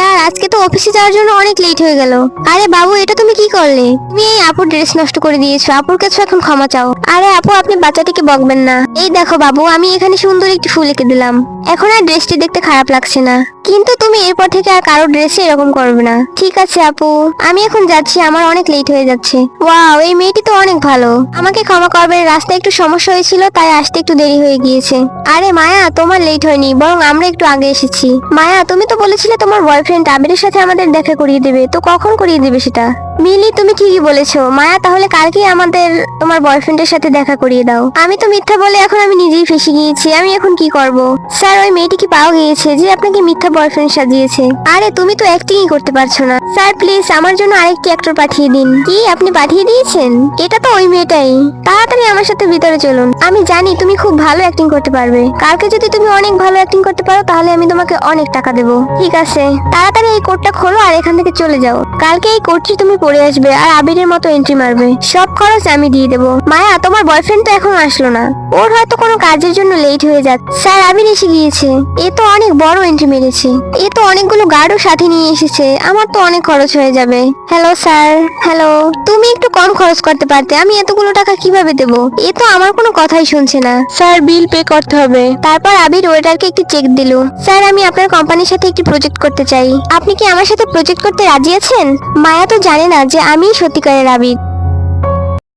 ইয়ার, আজকে তো অফিসে যাওয়ার জন্য অনেক লেট হয়ে গেল। আরে বাবু, এটা তুমি কি করলে? তুমি এই আপুর ড্রেস নষ্ট করে দিয়েছো। আপুর কাছে এখন ক্ষমা চাও। আরে আপু, আপনি বাচ্চাটিকে বকবেন না। এই দেখো বাবু, আমি এখানে সুন্দর একটি ফুল এঁকে দিলাম। এখন আর ড্রেসটি দেখতে খারাপ লাগছে না। কিন্তু তুমি এরপর থেকে আর কারো ড্রেসে এরকম করবে না। ঠিক আছে আপু, আমি এখন যাচ্ছি, আমার অনেক লেট হয়ে যাচ্ছে। ওয়াও, এই মেয়েটি তো অনেক ভালো। আমাকে ক্ষমা করবেন, রাস্তায় একটু সমস্যা হয়েছিল, তাই আসতে একটু দেরি হয়ে গিয়েছে। আরে মায়া, তোমার লেট হয়নি, বরং আমরা একটু আগে এসেছি। মায়া, তুমি তো বলেছিলে তোমার বয়ফ্রেন্ড আবিরের সাথে আমাদের দেখা করিয়ে দেবে, তো কখন করিয়ে দেবে সেটা? মিলি, তুমি ঠিকই বলেছো। মায়া, তাহলে কালকেই আমাদের তোমার বয়ফ্রেন্ডের সাথে দেখা করিয়ে দাও। আমি তো মিথ্যা বলে এখন আমি নিজেই ফেসে গিয়েছি। আমি এখন কি করব? স্যার, ওই মেয়েটি কি পাওয়া গিয়েছে যে আপনাকে মিথ্যা বয়ফ্রেন্ড সাজিয়েছে? আরে তুমি তো অ্যাক্টিংই করতে পারছো না। স্যার প্লিজ, আমার জন্য আরেকটি অ্যাক্টর পাঠিয়ে দিন। কি, আপনি পাঠিয়ে দিয়েছেন? এটা তো ওই মেয়েটাই। তাড়াতাড়ি আমার সাথে ভিতরে চলুন। আমি জানি তুমি খুব ভালো অ্যাক্টিং করতে পারবে। কালকে যদি তুমি অনেক ভালো অ্যাক্টিং করতে পারো, তাহলে আমি তোমাকে অনেক টাকা দেবো। ঠিক আছে, তাড়াতাড়ি এই কোটটা খোলো আর এখান থেকে চলে যাও। কালকে এই কোটটি তুমি পরে আসবে আর আবিরের মতো এন্ট্রি মারবে। সব খরচ আমি দিয়ে দেবো। মায়া, তোমার বয়ফ্রেন্ড তো এখনো আসলো না। ওর হয়তো কোনো কাজের জন্য লেট হয়ে যাচ্ছে। স্যার, আবির এসে গিয়েছে। এ তো অনেক বড় এন্ট্রি মেরেছে। এ তো অনেকগুলো গার্ডও সাথে নিয়ে এসেছে। আমার তো অনেক খরচ হয়ে যাবে। Hello sir. হ্যালো। তুমি একটু কম খরচ করতে পারতে। আমি এতগুলো টাকা কিভাবে দেবো? এ তো আমার কোনো কথাই শুনছে না। স্যার, বিল পে করতে হবে। তারপর আবির ওয়েটারকে একটি চেক দিল। স্যার, আমি আপনার কোম্পানির সাথে একটি প্রজেক্ট করতে চাই। আপনি কি আমার সাথে প্রজেক্ট করতে রাজি আছেন? মায়া তো জানে না যে আমি সত্যিকারের আবির।